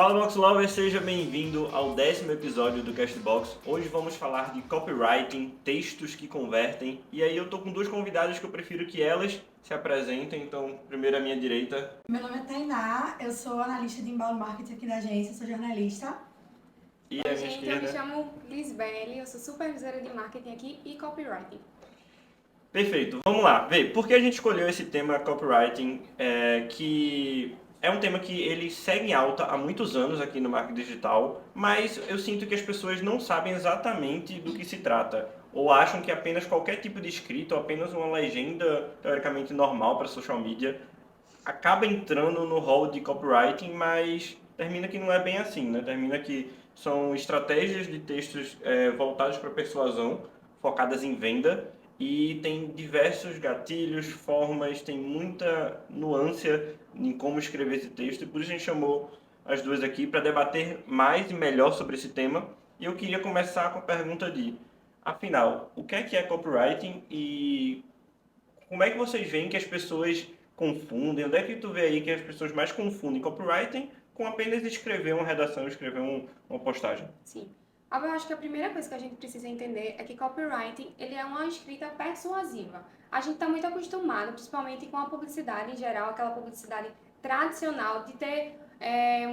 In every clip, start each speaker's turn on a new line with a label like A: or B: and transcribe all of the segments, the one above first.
A: Fala Box Lover, seja bem-vindo ao 10º episódio do Castbox. Hoje vamos falar de copywriting, textos que convertem. E aí eu tô com duas convidadas que eu prefiro que elas se apresentem. Então, primeiro à minha direita.
B: Meu nome é Tainá, eu sou analista de inbound marketing aqui da agência, sou jornalista.
A: E
C: Oi,
A: à minha
C: gente, eu me
A: esquerda.
C: chamo Lisbelle, eu sou supervisora de marketing aqui e copywriting.
A: Perfeito, vamos lá. Vê, por que a gente escolheu esse tema copywriting, que é um tema que ele segue em alta há muitos anos aqui no marketing digital, mas eu sinto que as pessoas não sabem exatamente do que se trata, ou acham que apenas qualquer tipo de escrita, ou apenas uma legenda teoricamente normal para social media, acaba entrando no rol de copywriting, mas termina que não é bem assim, né? Termina que são estratégias de textos voltados para persuasão, focadas em venda, e tem diversos gatilhos, formas, tem muita nuance em como escrever esse texto, e por isso a gente chamou as duas aqui para debater mais e melhor sobre esse tema. E eu queria começar com a pergunta de, afinal, o que é copywriting e como é que vocês veem que as pessoas confundem? Onde é que tu vê aí que as pessoas mais confundem copywriting com apenas escrever uma redação, escrever uma postagem?
C: Sim. Eu acho que a primeira coisa que a gente precisa entender é que copywriting, ele é uma escrita persuasiva. A gente está muito acostumado, principalmente com a publicidade em geral, aquela publicidade tradicional de ter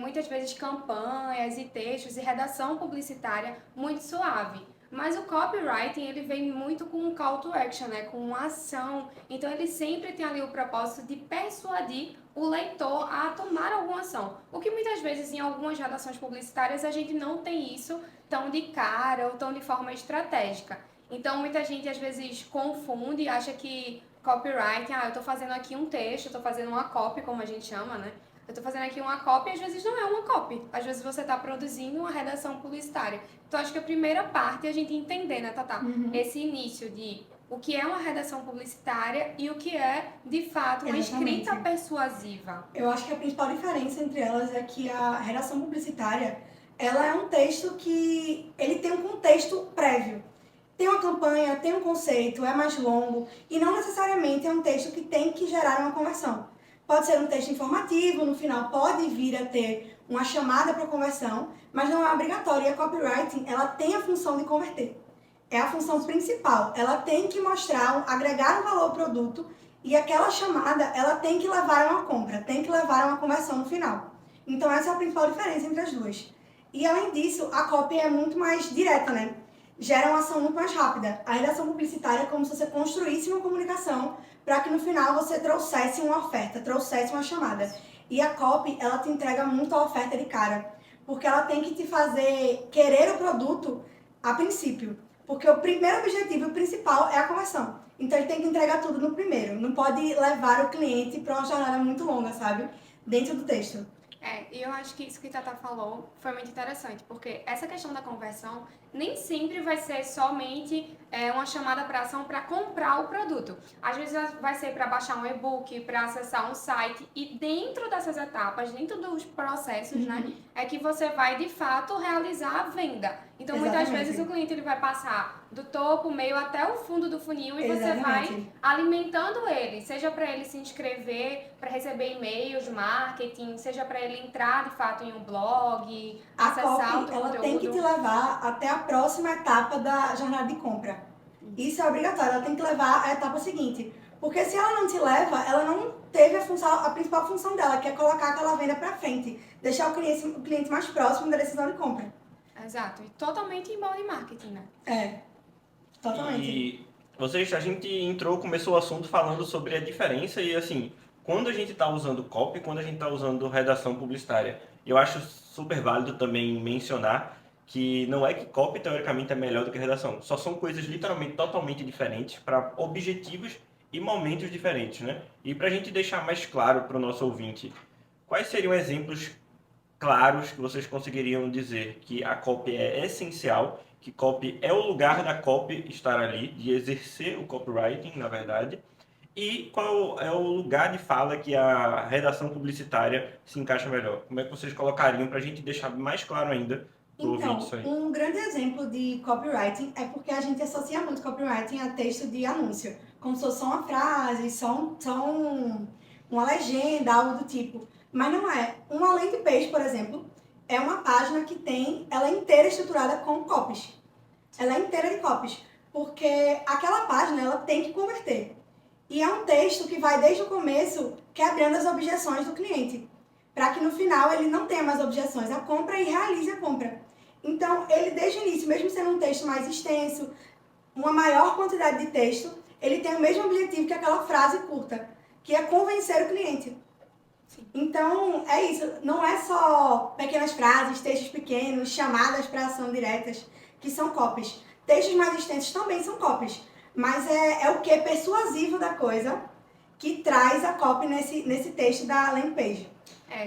C: muitas vezes campanhas e textos e redação publicitária muito suave. Mas o copywriting, ele vem muito com um call to action, né? Com uma ação. Então, ele sempre tem ali o propósito de persuadir o leitor a tomar alguma ação. O que muitas vezes em algumas redações publicitárias a gente não tem isso tão de cara ou tão de forma estratégica. Então, muita gente às vezes confunde e acha que copywriting, eu estou fazendo aqui um texto, estou fazendo uma copy, como a gente chama, né? Eu estou fazendo aqui uma copy e às vezes não é uma copy. Às vezes você está produzindo uma redação publicitária. Então, acho que a primeira parte é a gente entender, né, Tatá? Esse início de o que é uma redação publicitária e o que é, de fato, uma
B: Exatamente.
C: escrita persuasiva.
B: Eu acho que a principal diferença entre elas é que a redação publicitária, ela é um texto que ele tem um contexto prévio. Tem uma campanha, tem um conceito, é mais longo e não necessariamente é um texto que tem que gerar uma conversão. Pode ser um texto informativo, no final pode vir a ter uma chamada para conversão, mas não é obrigatório. E a copywriting, ela tem a função de converter. É a função principal. Ela tem que mostrar, agregar um valor ao produto e aquela chamada, ela tem que levar a uma compra, tem que levar a uma conversão no final. Então essa é a principal diferença entre as duas. E além disso, a copy é muito mais direta, né? Gera uma ação muito mais rápida. A redação publicitária é como se você construísse uma comunicação para que no final você trouxesse uma oferta, trouxesse uma chamada. E a copy, ela te entrega muito a oferta de cara, porque ela tem que te fazer querer o produto a princípio. Porque o primeiro objetivo, o principal, é a conversão. Então ele tem que entregar tudo no primeiro. Não pode levar o cliente para uma jornada muito longa, sabe? Dentro do texto.
C: E eu acho que isso que Tata falou foi muito interessante, porque essa questão da conversão nem sempre vai ser somente uma chamada para ação para comprar o produto. Às vezes vai ser para baixar um e-book, para acessar um site, e dentro dessas etapas, dentro dos processos, né, é que você vai de fato realizar a venda. Então, muitas vezes o cliente ele vai passar do topo, meio até o fundo do funil e você vai alimentando ele, seja para ele se inscrever, para receber e-mails de marketing, seja para ele entrar de fato em um blog, acessar o teu
B: ela
C: conteúdo.
B: tem que te levar até a próxima etapa da jornada de compra. Isso é obrigatório, ela tem que levar a etapa seguinte. Porque se ela não te leva, ela não teve a principal função dela, que é colocar aquela venda para frente, deixar o cliente mais próximo da decisão de compra.
C: Exato, e totalmente inbound marketing,
B: né? Totalmente.
A: E a gente começou o assunto falando sobre a diferença e assim, quando a gente está usando copy, quando a gente está usando redação publicitária, eu acho super válido também mencionar que não é que copy teoricamente é melhor do que redação, só são coisas literalmente totalmente diferentes para objetivos e momentos diferentes, né? E para a gente deixar mais claro para o nosso ouvinte, quais seriam exemplos claros que vocês conseguiriam dizer que a copy é essencial, que copy é o lugar da copy estar ali, de exercer o copywriting, na verdade, e qual é o lugar de fala que a redação publicitária se encaixa melhor? Como é que vocês colocariam para a gente deixar mais claro ainda do ouvinte isso aí?
B: Um grande exemplo de copywriting é porque a gente associa muito copywriting a texto de anúncio, como se fosse só uma frase, uma legenda, algo do tipo. Mas não é. Uma landing page, por exemplo, é uma página que ela é inteira estruturada com copies. Ela é inteira de copies, porque aquela página ela tem que converter. E é um texto que vai desde o começo quebrando as objeções do cliente, para que no final ele não tenha mais objeções à compra e realize a compra. Então, ele desde o início, mesmo sendo um texto mais extenso, uma maior quantidade de texto, ele tem o mesmo objetivo que aquela frase curta, que é convencer o cliente.
C: Sim.
B: Então, é isso. Não é só pequenas frases, textos pequenos, chamadas para ação diretas, que são copies. Textos mais extensos também são copies. Mas é o que é persuasivo da coisa que traz a copy nesse texto da landing page.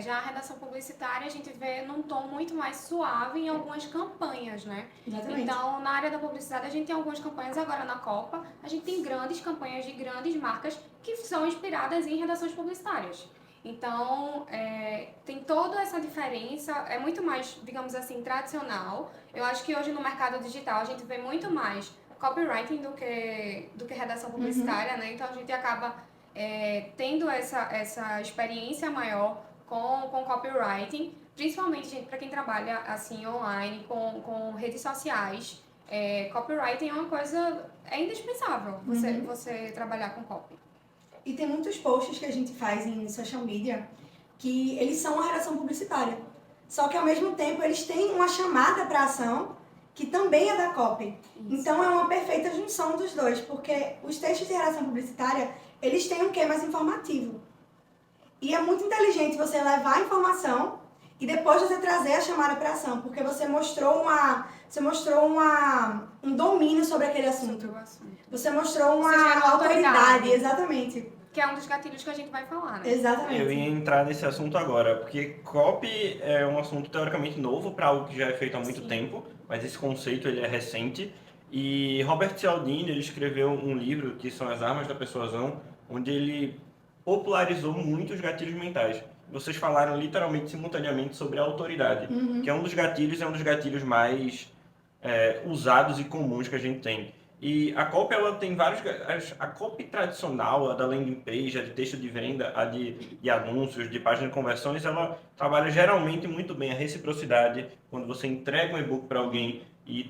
C: Já a redação publicitária a gente vê num tom muito mais suave em algumas campanhas, né?
B: Exatamente.
C: Então, na área da publicidade, a gente tem algumas campanhas agora na Copa, a gente tem grandes campanhas de grandes marcas que são inspiradas em redações publicitárias. Então, tem toda essa diferença, é muito mais, digamos assim, tradicional. Eu acho que hoje no mercado digital a gente vê muito mais copywriting do que redação publicitária, né? Então, a gente acaba tendo essa experiência maior com copywriting, principalmente para quem trabalha assim online, com redes sociais. Copywriting é uma coisa indispensável, você trabalhar com copy.
B: E tem muitos posts que a gente faz em social media que eles são uma redação publicitária. Só que ao mesmo tempo eles têm uma chamada para ação que também é da copy.
C: Isso.
B: Então é uma perfeita junção dos dois, porque os textos de redação publicitária, eles têm um quê mais informativo. E é muito inteligente você levar a informação e depois você trazer a chamada para ação, porque você mostrou um domínio sobre aquele assunto. Você mostrou uma autoridade, exatamente.
C: Que é um dos gatilhos que a gente vai falar, né?
B: Exatamente.
A: Eu ia entrar nesse assunto agora, porque copy é um assunto teoricamente novo para algo que já é feito há muito tempo, mas esse conceito ele é recente. E Robert Cialdini, ele escreveu um livro que são As Armas da Persuasão, onde ele popularizou muito os gatilhos mentais. Vocês falaram literalmente simultaneamente sobre a autoridade, que é um dos gatilhos mais usados e comuns que a gente tem. E a copy, ela tem vários... A copy tradicional, a da landing page, a de texto de venda, a de anúncios, de página de conversões, ela trabalha geralmente muito bem a reciprocidade. Quando você entrega um e-book para alguém e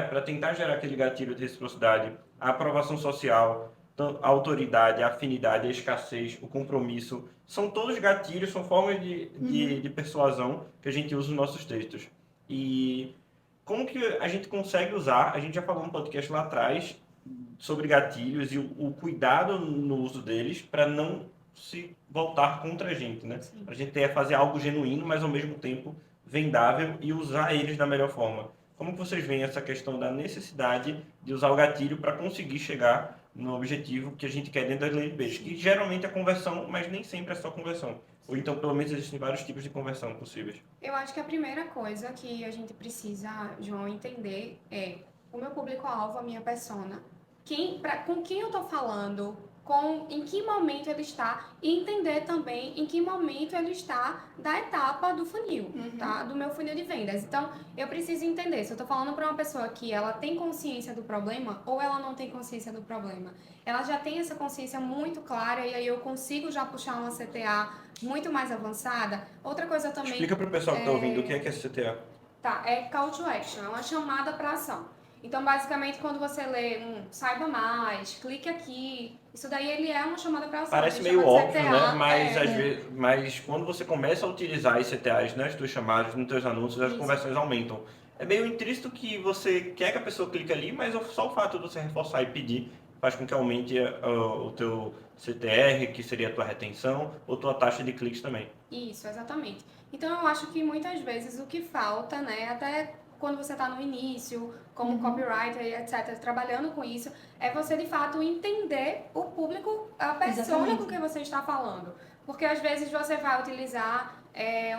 A: para tentar gerar aquele gatilho de reciprocidade, a aprovação social, a autoridade, a afinidade, a escassez, o compromisso, são todos gatilhos, são formas de persuasão que a gente usa nos nossos textos. E como que a gente consegue usar? A gente já falou no podcast lá atrás sobre gatilhos e o cuidado no uso deles para não se voltar contra a gente, né?
C: Sim.
A: A gente tem que fazer algo genuíno, mas ao mesmo tempo vendável e usar eles da melhor forma. Como que vocês veem essa questão da necessidade de usar o gatilho para conseguir chegar no objetivo que a gente quer dentro das landing pages, que geralmente é conversão, mas nem sempre é só conversão. Ou então, pelo menos, existem vários tipos de conversão possíveis.
C: Eu acho que a primeira coisa que a gente precisa, João, entender é o meu público-alvo, a minha persona, com quem eu estou falando, em que momento ele está, e entender também em que momento ele está da etapa do funil, tá? Do meu funil de vendas. Então, eu preciso entender se eu estou falando para uma pessoa que ela tem consciência do problema ou ela não tem consciência do problema. Ela já tem essa consciência muito clara e aí eu consigo já puxar uma CTA muito mais avançada. Outra coisa também...
A: Explica para o pessoal que está ouvindo o que é CTA.
C: Tá, é call to action, é uma chamada para ação. Então, basicamente, quando você lê saiba mais, clique aqui, isso daí ele é uma chamada para ação.
A: Parece meio óbvio, né? Mas quando você começa a utilizar as CTAs nas tuas chamadas, nos teus anúncios, as conversões aumentam. É meio intrínseco que você quer que a pessoa clique ali, mas só o fato de você reforçar e pedir faz com que aumente o teu CTR, que seria a tua retenção, ou tua taxa de cliques também.
C: Isso, exatamente. Então, eu acho que muitas vezes o que falta, né, até quando você está no início, como copywriter e etc., trabalhando com isso, é você, de fato, entender o público, a persona com quem você está falando. Porque, às vezes, você vai utilizar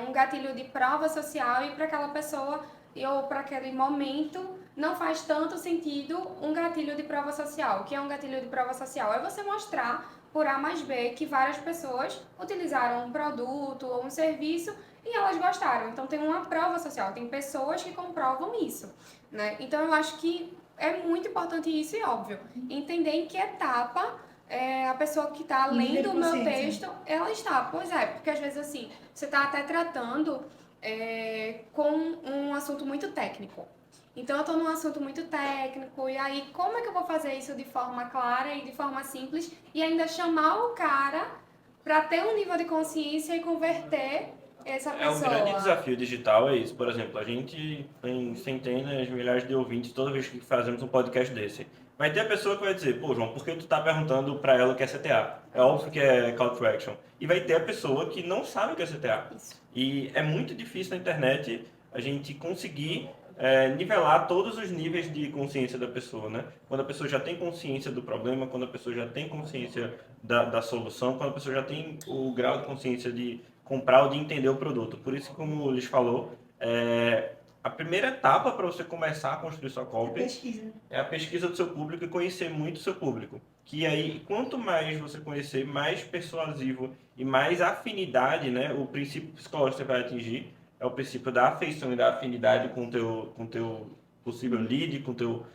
C: um gatilho de prova social e para aquela pessoa, ou para aquele momento, não faz tanto sentido um gatilho de prova social. O que é um gatilho de prova social? É você mostrar, por A mais B, que várias pessoas utilizaram um produto ou um serviço e elas gostaram. Então, tem uma prova social, tem pessoas que comprovam isso, né? Então, eu acho que é muito importante isso e óbvio. Entender em que etapa a pessoa que está lendo o meu texto, ela está. Pois é, porque às vezes assim, você está até tratando com um assunto muito técnico. Então, eu estou num assunto muito técnico, e aí como é que eu vou fazer isso de forma clara e de forma simples e ainda chamar o cara para ter um nível de consciência e converter essa
A: É um grande
C: pessoa?
A: desafio digital, é isso. Por exemplo, a gente tem centenas, milhares de ouvintes toda vez que fazemos um podcast desse. Vai ter a pessoa que vai dizer, pô, João, por que tu tá perguntando pra ela o que é CTA? É óbvio que é Call to Action. E vai ter a pessoa que não sabe o que é CTA.
C: Isso.
A: E é muito difícil na internet a gente conseguir nivelar todos os níveis de consciência da pessoa, né? Quando a pessoa já tem consciência do problema, quando a pessoa já tem consciência da solução, quando a pessoa já tem o grau de consciência de comprar ou de entender o produto. Por isso, como o Luiz falou, a primeira etapa para você começar a construir sua copy
B: Pesquisa.
A: é a pesquisa do seu público e conhecer muito o seu público. Que aí, quanto mais você conhecer, mais persuasivo e mais afinidade, né? O princípio psicológico que você vai atingir é o princípio da afeição e da afinidade com teu possível lead, com tua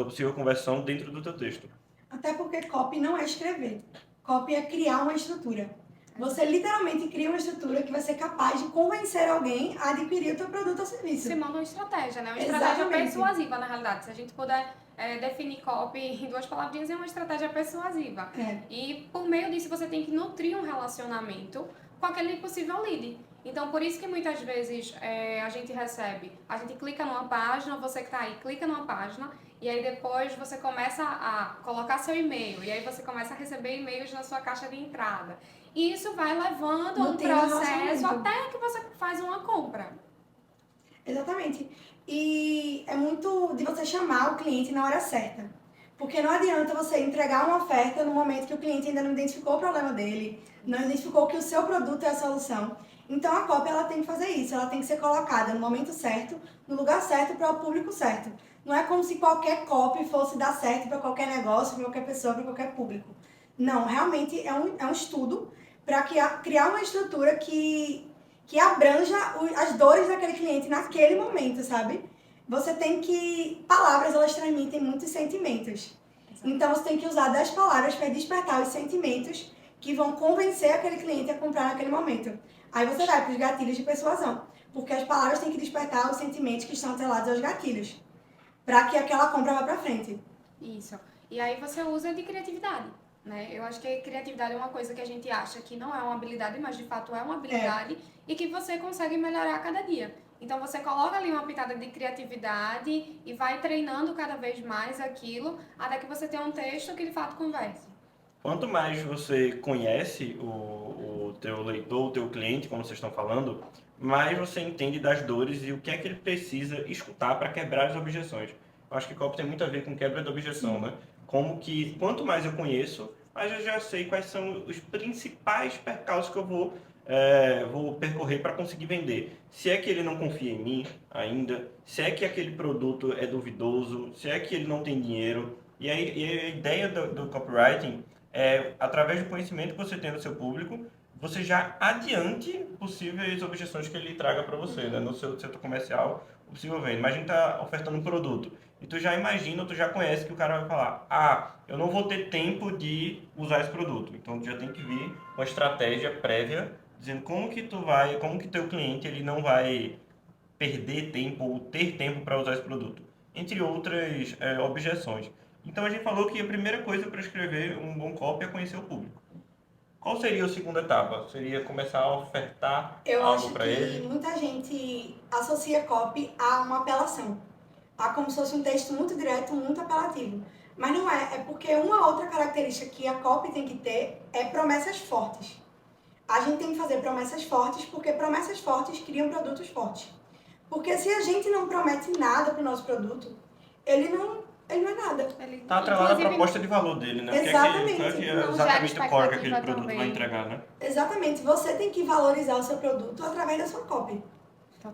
A: possível conversão dentro do teu texto.
B: Até porque copy não é escrever. Copy é criar uma estrutura. Você literalmente cria uma estrutura que vai ser capaz de convencer alguém a adquirir o teu produto ou serviço.
C: Se monta uma estratégia, né? Uma estratégia
B: Exatamente.
C: persuasiva, na realidade. Se a gente puder definir copy em 2 palavrinhas, é uma estratégia persuasiva. E por meio disso, você tem que nutrir um relacionamento com aquele possível lead. Então, por isso que muitas vezes a gente clica numa página, você que está aí, clica numa página, e aí depois você começa a colocar seu e-mail, e aí você começa a receber e-mails na sua caixa de entrada. E isso vai levando a um processo até que você faz uma compra.
B: Exatamente. E é muito de você chamar o cliente na hora certa. Porque não adianta você entregar uma oferta no momento que o cliente ainda não identificou o problema dele, não identificou que o seu produto é a solução. Então a copy ela tem que fazer isso, ela tem que ser colocada no momento certo, no lugar certo, para o público certo. Não é como se qualquer copy fosse dar certo para qualquer negócio, para qualquer pessoa, para qualquer público. Não, realmente é um estudo para criar uma estrutura que abranja as dores daquele cliente naquele momento, sabe? Você tem que... Palavras, elas transmitem muitos sentimentos. Então, você tem que usar das palavras para despertar os sentimentos que vão convencer aquele cliente a comprar naquele momento. Aí você vai para os gatilhos de persuasão, porque as palavras têm que despertar os sentimentos que estão atrelados aos gatilhos, para que aquela compra vá para frente.
C: Isso. E aí você usa de criatividade, né? Eu acho que criatividade é uma coisa que a gente acha que não é uma habilidade, mas de fato é uma habilidade e que você consegue melhorar a cada dia. Então você coloca ali uma pitada de criatividade e vai treinando cada vez mais aquilo até que você tenha um texto que de fato converse.
A: Quanto mais você conhece o teu leitor, o teu cliente, como vocês estão falando, mais você entende das dores e o que é que ele precisa escutar para quebrar as objeções. Eu acho que copy tem muito a ver com quebra de objeção, né? Como que quanto mais eu conheço, mais eu já sei quais são os principais percalços que eu vou percorrer para conseguir vender. Se é que ele não confia em mim ainda, se é que aquele produto é duvidoso, se é que ele não tem dinheiro. E aí, a ideia do copywriting através do conhecimento que você tem do seu público, você já adiante possíveis objeções que ele traga para você, né? No seu setor comercial, o possível venda. Imagina que tá ofertando um produto. E tu já imagina, tu já conhece que o cara vai falar, eu não vou ter tempo de usar esse produto. Então tu já tem que vir com a estratégia prévia, dizendo como que teu cliente ele não vai perder tempo ou ter tempo para usar esse produto, entre outras objeções. Então a gente falou que a primeira coisa para escrever um bom copy é conhecer o público. Qual seria a segunda etapa? Seria começar a ofertar algo para ele?
B: Eu acho que muita gente associa copy a uma apelação, a como se fosse um texto muito direto, muito apelativo. Mas não é, é porque uma outra característica que a copy tem que ter é promessas fortes. A gente tem que fazer promessas fortes porque promessas fortes criam produtos fortes. Porque se a gente não promete nada para o nosso produto, ele não é nada.
A: Está atrelado à proposta de valor dele, né?
B: Exatamente.
A: O que é exatamente o core que aquele produto vai entregar, né?
B: Exatamente. Você tem que valorizar o seu produto através da sua copy.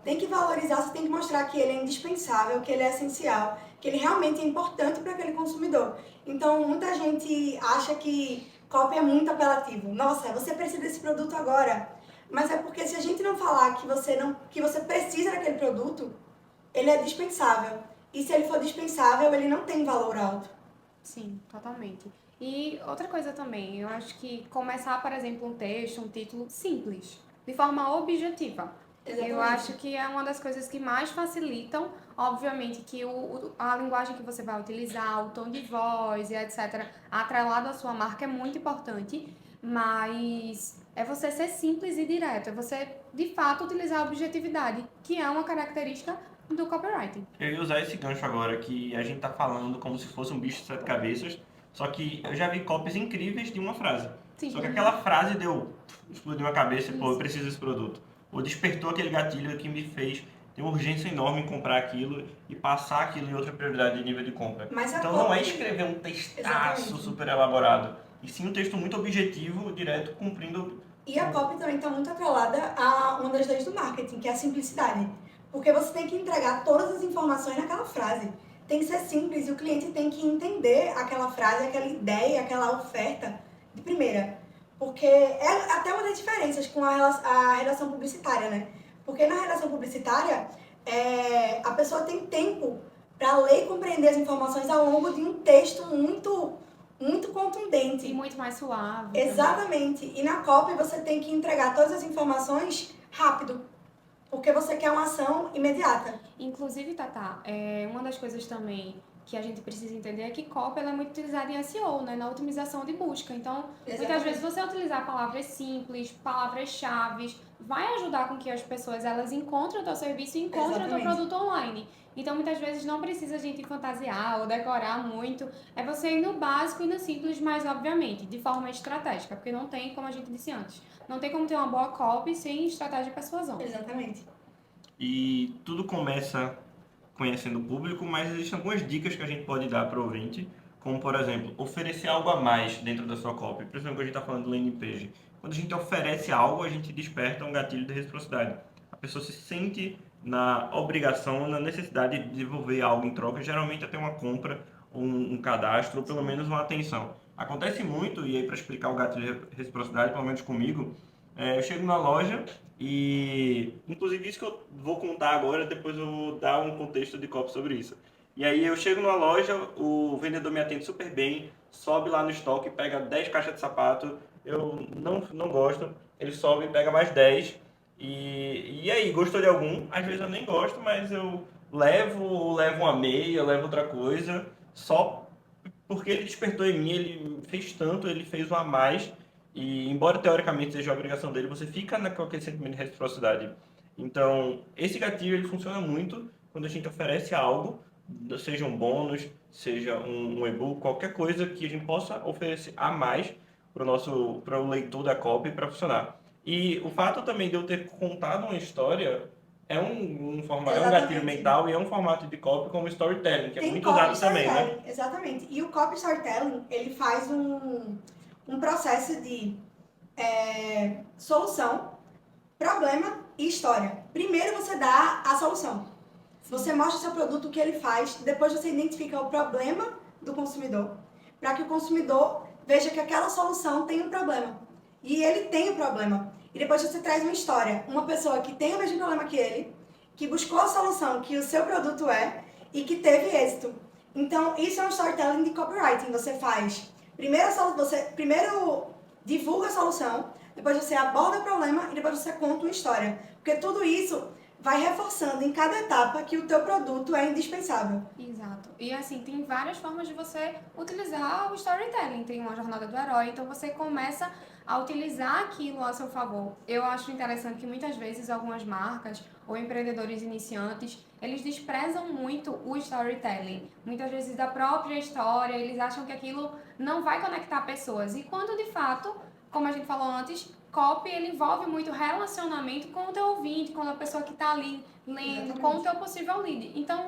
B: Tem que valorizar, você tem que mostrar que ele é indispensável, que ele é essencial, que ele realmente é importante para aquele consumidor. Então, muita gente acha que copy é muito apelativo. Nossa, você precisa desse produto agora. Mas é porque se a gente não falar que você precisa daquele produto, ele é dispensável. E se ele for dispensável, ele não tem valor alto.
C: Sim, totalmente. E outra coisa também, eu acho que começar, por exemplo, um texto, um título simples, de forma objetiva.
B: Exatamente.
C: Eu acho que é uma das coisas que mais facilitam, obviamente, que a linguagem que você vai utilizar, o tom de voz e etc., atrelado à sua marca é muito importante, mas é você ser simples e direto, é você, de fato, utilizar a objetividade, que é uma característica do copywriting.
A: Eu ia usar esse gancho agora, que a gente tá falando como se fosse um bicho de sete cabeças, só que eu já vi copies incríveis de uma frase.
C: Sim.
A: Só que aquela frase explodiu a cabeça e, pô, eu
B: Isso.
A: preciso desse produto. Ou despertou aquele gatilho que me fez ter uma urgência enorme em comprar aquilo e passar aquilo em outra prioridade de nível de compra.
B: Mas a
A: Então não é
B: copy-
A: escrever um textaço
B: Exatamente.
A: super elaborado, e sim um texto muito objetivo, direto, cumprindo.
B: E a copy também está muito atrelada a uma das leis do marketing, que é a simplicidade. Porque você tem que entregar todas as informações naquela frase. Tem que ser simples e o cliente tem que entender aquela frase, aquela ideia, aquela oferta de primeira. Porque é até uma das diferenças com a redação publicitária, né? Porque na redação publicitária, a pessoa tem tempo para ler e compreender as informações ao longo de um texto muito contundente.
C: E muito mais suave.
B: Exatamente. E na copy você tem que entregar todas as informações rápido, porque você quer uma ação imediata.
C: Inclusive, Tatá, uma das coisas também que a gente precisa entender é que copy ela é muito utilizada em SEO, né, na otimização de busca. Então, muitas vezes você utilizar palavras simples, palavras-chave, vai ajudar com que as pessoas elas encontrem o teu serviço e encontrem o teu produto online. Então, muitas vezes não precisa a gente fantasiar ou decorar muito. É você ir no básico e no simples, mas obviamente, de forma estratégica, porque não tem, como a gente disse antes, não tem como ter uma boa copy sem estratégia de persuasão.
B: Exatamente.
A: E tudo começa conhecendo o público, mas existem algumas dicas que a gente pode dar para o ouvinte, como, por exemplo, oferecer algo a mais dentro da sua copy, principalmente quando a gente está falando de landing page. Quando a gente oferece algo, a gente desperta um gatilho de reciprocidade. A pessoa se sente na obrigação, na necessidade de devolver algo em troca, geralmente até uma compra, um cadastro, ou pelo menos uma atenção. Acontece muito, e aí para explicar o gatilho de reciprocidade, pelo menos comigo, eu chego na loja e, inclusive, isso que eu vou contar agora, depois eu vou dar um contexto de copy sobre isso. E aí eu chego numa loja, o vendedor me atende super bem, sobe lá no estoque, pega 10 caixas de sapato, eu não gosto, ele sobe e pega mais 10. E aí, gostou de algum? Às vezes eu nem gosto, mas eu levo uma meia, levo outra coisa, só porque ele despertou em mim, ele fez tanto, ele fez um a mais, e embora teoricamente seja a obrigação dele, você fica com aquele sentimento de reciprocidade. Então, esse gatilho ele funciona muito quando a gente oferece algo, seja um bônus, seja um e-book, qualquer coisa que a gente possa oferecer a mais para o leitor da copy para funcionar. E o fato também de eu ter contado uma história é é um gatilho mental e é um formato de copy como storytelling, que é muito usado também, né?
B: Exatamente. E o copy storytelling, ele faz um processo de solução, problema e história. Primeiro você dá a solução. Você mostra o seu produto, o que ele faz, depois você identifica o problema do consumidor, para que o consumidor veja que aquela solução tem um problema. E ele tem o problema. E depois você traz uma história. Uma pessoa que tem o mesmo problema que ele, que buscou a solução que o seu produto é e que teve êxito. Então, isso é um storytelling de copywriting. Você faz, primeiro divulga a solução, depois você aborda o problema e depois você conta uma história. Porque tudo isso vai reforçando em cada etapa que o teu produto é indispensável.
C: Exato. E assim, tem várias formas de você utilizar o storytelling. Tem uma jornada do herói, então você começa a utilizar aquilo a seu favor. Eu acho interessante que muitas vezes algumas marcas ou empreendedores iniciantes, eles desprezam muito o storytelling. Muitas vezes da própria história, eles acham que aquilo não vai conectar pessoas. E quando de fato, como a gente falou antes, copy ele envolve muito relacionamento com o teu ouvinte, com a pessoa que está ali lendo,
B: Exatamente.
C: com o teu possível lead. Então,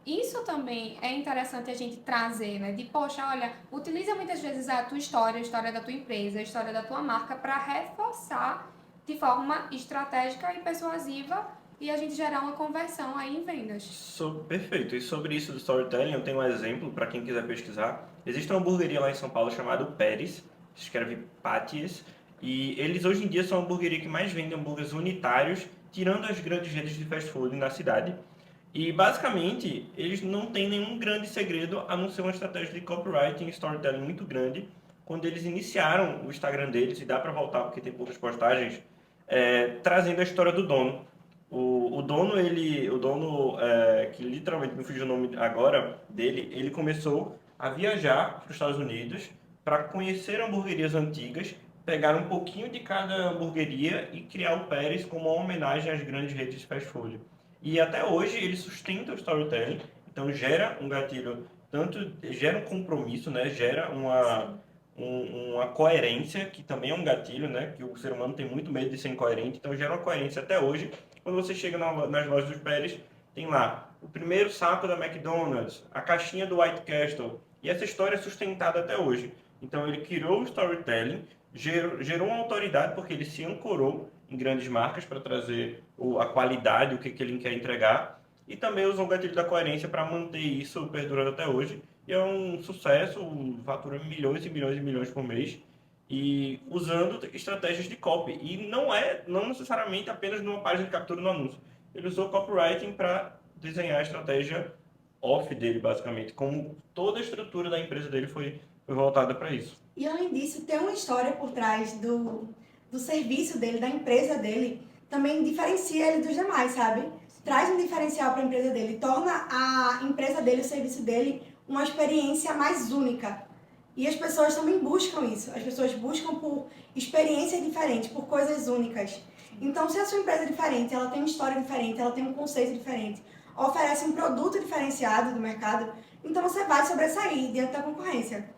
C: isso também é interessante a gente trazer, né? De, poxa, olha, utiliza muitas vezes a tua história, a história da tua empresa, a história da tua marca para reforçar de forma estratégica e persuasiva e a gente gerar uma conversão aí em vendas.
A: Perfeito. E sobre isso do storytelling, eu tenho um exemplo para quem quiser pesquisar. Existe uma hamburgueria lá em São Paulo chamada Pérez, se escreve Patties, e eles hoje em dia são a hamburgueria que mais vende hambúrgueres unitários, tirando as grandes redes de fast food na cidade. E basicamente, eles não têm nenhum grande segredo a não ser uma estratégia de copywriting e storytelling muito grande. Quando eles iniciaram o Instagram deles, e dá para voltar porque tem poucas postagens, trazendo a história do dono. O dono, que literalmente me fugiu o nome agora dele, ele começou a viajar para os Estados Unidos para conhecer hamburguerias antigas, pegar um pouquinho de cada hamburgueria e criar o Pérez como uma homenagem às grandes redes de fast food. E até hoje ele sustenta o storytelling, então gera um gatilho, tanto gera um compromisso, né? Gera uma coerência, que também é um gatilho, né? Que o ser humano tem muito medo de ser incoerente, então gera uma coerência até hoje. Quando você chega nas lojas dos Pérez, tem lá o primeiro saco da McDonald's, a caixinha do White Castle, e essa história é sustentada até hoje. Então ele criou o storytelling, gerou uma autoridade, porque ele se ancorou em grandes marcas para trazer a qualidade, o que ele quer entregar, e também usou o gatilho da coerência para manter isso perdurando até hoje. E é um sucesso, fatura milhões e milhões e milhões por mês, e usando estratégias de copy. E não necessariamente apenas numa página de captura no anúncio. Ele usou copywriting para desenhar a estratégia off dele, basicamente, como toda a estrutura da empresa dele foi voltada para isso.
B: E além disso, tem uma história por trás do serviço dele, da empresa dele, também diferencia ele dos demais, sabe? Traz um diferencial para a empresa dele, torna a empresa dele, o serviço dele, uma experiência mais única. E as pessoas também buscam isso. As pessoas buscam por experiências diferentes, por coisas únicas. Então, se a sua empresa é diferente, ela tem uma história diferente, ela tem um conceito diferente, oferece um produto diferenciado do mercado, então você vai sobressair diante da concorrência.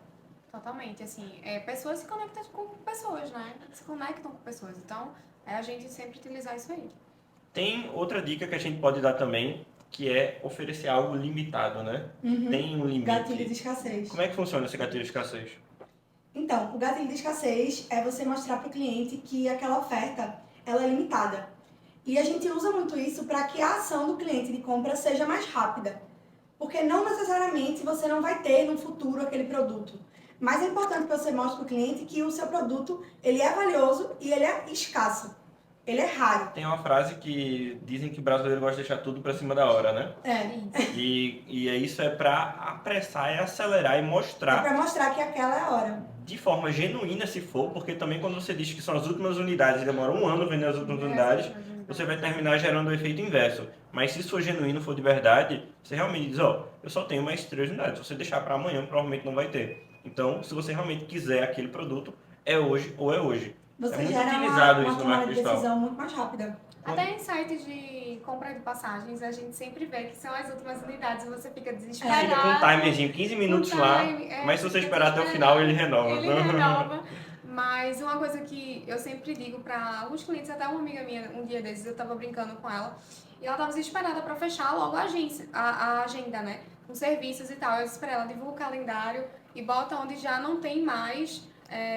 C: Totalmente, assim, pessoas se conectam com pessoas, né? Se conectam com pessoas. Então, é a gente sempre utilizar isso aí.
A: Tem outra dica que a gente pode dar também, que é oferecer algo limitado, né? Tem um limite.
B: Gatilho de escassez.
A: Como é que funciona esse gatilho de escassez?
B: Então, o gatilho de escassez é você mostrar para o cliente que aquela oferta ela é limitada. E a gente usa muito isso para que a ação do cliente de compra seja mais rápida. Porque não necessariamente você não vai ter no futuro aquele produto. Mas é importante que você mostre para o cliente que o seu produto ele é valioso e ele é escasso. Ele é raro.
A: Tem uma frase que dizem que o brasileiro gosta de deixar tudo para cima da hora, né? E isso é para apressar, acelerar e mostrar.
B: É para mostrar que aquela é a hora.
A: De forma genuína, se for, porque também quando você diz que são as últimas unidades e demora um ano vendendo as últimas unidades, você vai terminar gerando o efeito inverso. Mas se isso for genuíno, for de verdade, você realmente diz, eu só tenho mais 3 unidades. Se você deixar para amanhã, provavelmente não vai ter. Então, se você realmente quiser aquele produto, é hoje ou é hoje.
B: Você
A: é muito
B: gera
A: utilizado
B: uma
A: isso no
B: tomada
A: marketing
B: de
A: digital.
B: decisão muito mais rápida.
C: Até em sites de compra de passagens, a gente sempre vê que são as últimas unidades e você fica desesperado.
A: Fica com um timerzinho, 15 minutos lá, mas se você esperar até o final, ele renova.
C: Ele renova. Mas uma coisa que eu sempre digo para alguns clientes, até uma amiga minha, um dia desses, eu tava brincando com ela, e ela tava desesperada para fechar logo a agenda, né? Com serviços e tal. Eu disse pra ela, divulga o calendário e bota onde já não tem mais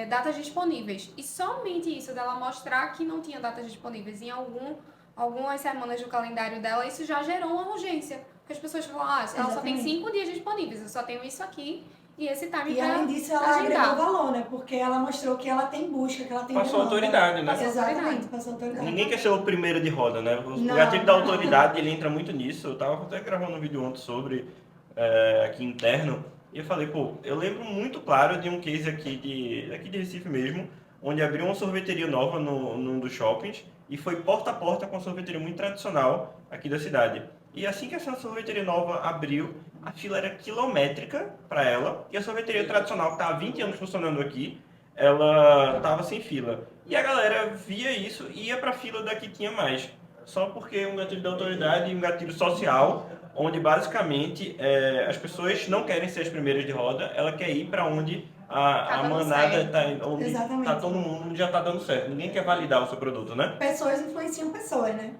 C: datas disponíveis. E somente isso, dela mostrar que não tinha datas disponíveis em algumas semanas do calendário dela, isso já gerou uma urgência. Porque as pessoas falam, ela só tem 5 dias disponíveis, eu só tenho isso aqui e esse time
B: E além disso, ela agregou valor, né? Porque ela mostrou que ela tem busca, que ela tem
A: Passou autoridade, né?
B: Exatamente, passou autoridade.
A: Ninguém quer ser o primeiro de roda, né? O
B: Não,
A: gatilho da autoridade, ele entra muito nisso. Eu tava até gravando um vídeo ontem sobre, aqui interno, e eu falei, eu lembro muito claro de um case aqui de Recife mesmo, onde abriu uma sorveteria nova num dos shoppings, e foi porta a porta com uma sorveteria muito tradicional aqui da cidade. E assim que essa sorveteria nova abriu, a fila era quilométrica para ela, e a sorveteria tradicional, que está há 20 anos funcionando aqui, ela estava sem fila. E a galera via isso e ia para a fila da que tinha mais. Só porque um gatilho da autoridade e um gatilho social, onde basicamente as pessoas não querem ser as primeiras de roda, ela quer ir para onde a manada está, onde tá todo mundo já está dando certo. Ninguém quer validar o seu produto, né?
B: Pessoas influenciam pessoas, né?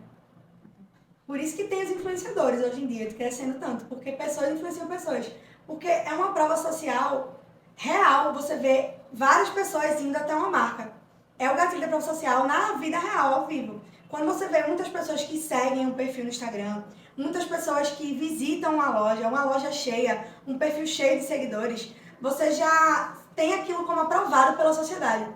B: Por isso que tem os influenciadores hoje em dia, crescendo tanto, porque pessoas influenciam pessoas. Porque é uma prova social real, você vê várias pessoas indo até uma marca. É o gatilho da prova social na vida real, ao vivo. Quando você vê muitas pessoas que seguem um perfil no Instagram, muitas pessoas que visitam uma loja cheia, um perfil cheio de seguidores, você já tem aquilo como aprovado pela sociedade.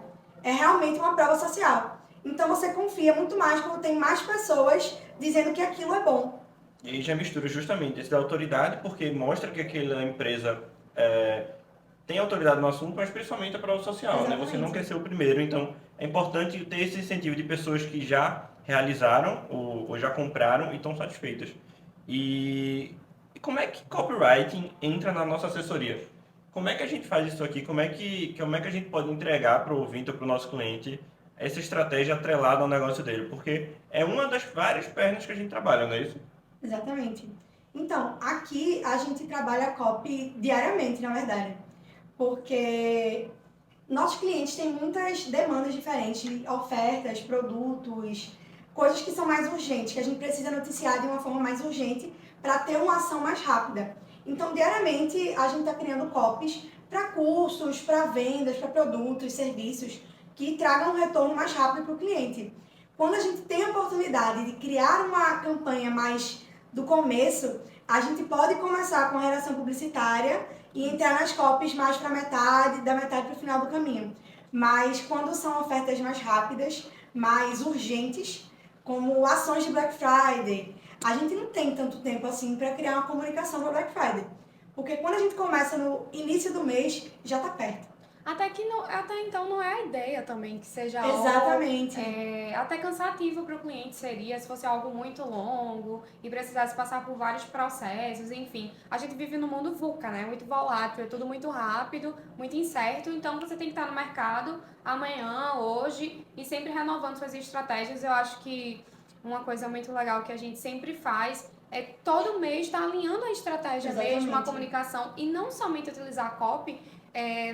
B: É realmente uma prova social. Então você confia muito mais quando tem mais pessoas dizendo que aquilo é bom.
A: E aí já mistura justamente esse da autoridade, porque mostra que aquela empresa tem autoridade no assunto, mas principalmente a prova social, né? Você não quer ser o primeiro, então é importante ter esse incentivo de pessoas que já realizaram ou já compraram e estão satisfeitas. E como é que copywriting entra na nossa assessoria? Como é que a gente faz isso aqui? Como é que a gente pode entregar para o ouvinte ou para o nosso cliente essa estratégia atrelada ao negócio dele? Porque é uma das várias pernas que a gente trabalha, não é isso?
B: Exatamente. Então, aqui a gente trabalha copy diariamente, na verdade, porque nossos clientes têm muitas demandas diferentes, ofertas, produtos, coisas que são mais urgentes, que a gente precisa noticiar de uma forma mais urgente para ter uma ação mais rápida. Então, diariamente, a gente está criando copies para cursos, para vendas, para produtos, serviços que tragam um retorno mais rápido para o cliente. Quando a gente tem a oportunidade de criar uma campanha mais do começo, a gente pode começar com a redação publicitária e entrar nas copies mais para metade, da metade para o final do caminho. Mas quando são ofertas mais rápidas, mais urgentes, como ações de Black Friday, a gente não tem tanto tempo assim para criar uma comunicação para Black Friday. Porque quando a gente começa no início do mês, já está perto.
C: Até então não é a ideia também que seja
B: Exatamente.
C: algo, até cansativo para o cliente seria se fosse algo muito longo e precisasse passar por vários processos, enfim. A gente vive no mundo VUCA, né? Muito volátil, é tudo muito rápido, muito incerto, então você tem que estar no mercado amanhã, hoje e sempre renovando suas estratégias. Eu acho que uma coisa muito legal que a gente sempre faz é todo mês estar alinhando a estratégia mesmo, a comunicação e não somente utilizar a copy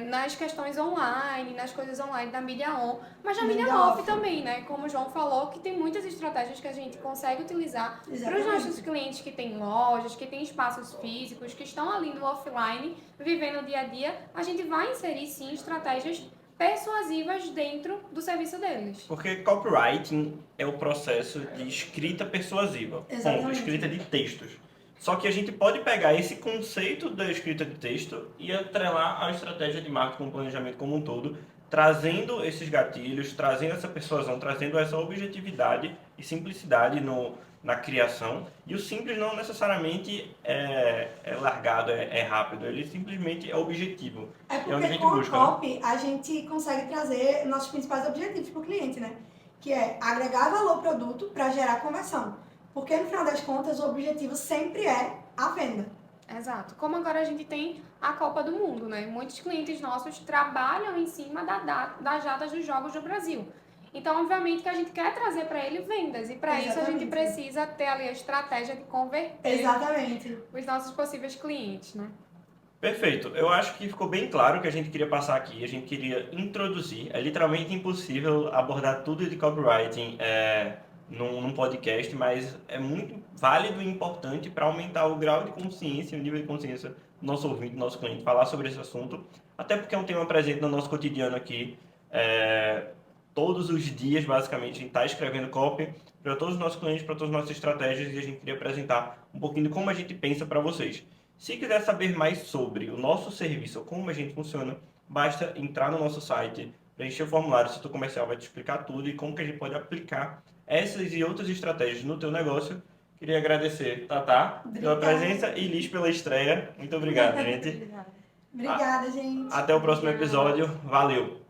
C: nas questões online, nas coisas online da mídia on, mas na mídia off também, né? Como o João falou, que tem muitas estratégias que a gente consegue utilizar para os nossos clientes que têm lojas, que têm espaços físicos, que estão ali no offline, vivendo o dia a dia, a gente vai inserir sim estratégias persuasivas dentro do serviço deles.
A: Porque copywriting é o processo de escrita persuasiva, ponto, escrita de textos. Só que a gente pode pegar esse conceito da escrita de texto e atrelar à estratégia de marketing, com planejamento como um todo, trazendo esses gatilhos, trazendo essa persuasão, trazendo essa objetividade e simplicidade na criação. E o simples não necessariamente é largado, é rápido, ele simplesmente é objetivo.
B: É porque
A: onde a gente
B: com
A: busca,
B: a copy, a gente consegue trazer nossos principais objetivos para o cliente, né? Que é agregar valor ao produto para gerar conversão. Porque no final das contas, o objetivo sempre é a venda.
C: Exato. Como agora a gente tem a Copa do Mundo, né? Muitos clientes nossos trabalham em cima das datas dos Jogos do Brasil. Então, obviamente, que a gente quer trazer para ele vendas. E para isso a gente precisa ter ali a estratégia de converter os nossos possíveis clientes, né?
A: Perfeito. Eu acho que ficou bem claro o que a gente queria passar aqui. A gente queria introduzir. É literalmente impossível abordar tudo de copywriting num podcast, mas é muito válido e importante para aumentar o grau de consciência, o nível de consciência do nosso ouvinte, do nosso cliente, falar sobre esse assunto, até porque é um tema presente no nosso cotidiano aqui. Todos os dias, basicamente, a gente está escrevendo copy para todos os nossos clientes, para todas as nossas estratégias, e a gente queria apresentar um pouquinho de como a gente pensa para vocês. Se quiser saber mais sobre o nosso serviço, ou como a gente funciona, basta entrar no nosso site, preencher o formulário, o setor comercial vai te explicar tudo e como que a gente pode aplicar essas e outras estratégias no teu negócio. Queria agradecer, Tatá, pela presença e Liz pela estreia. Muito obrigado, gente.
B: Obrigada, gente.
A: Até o próximo episódio. Valeu!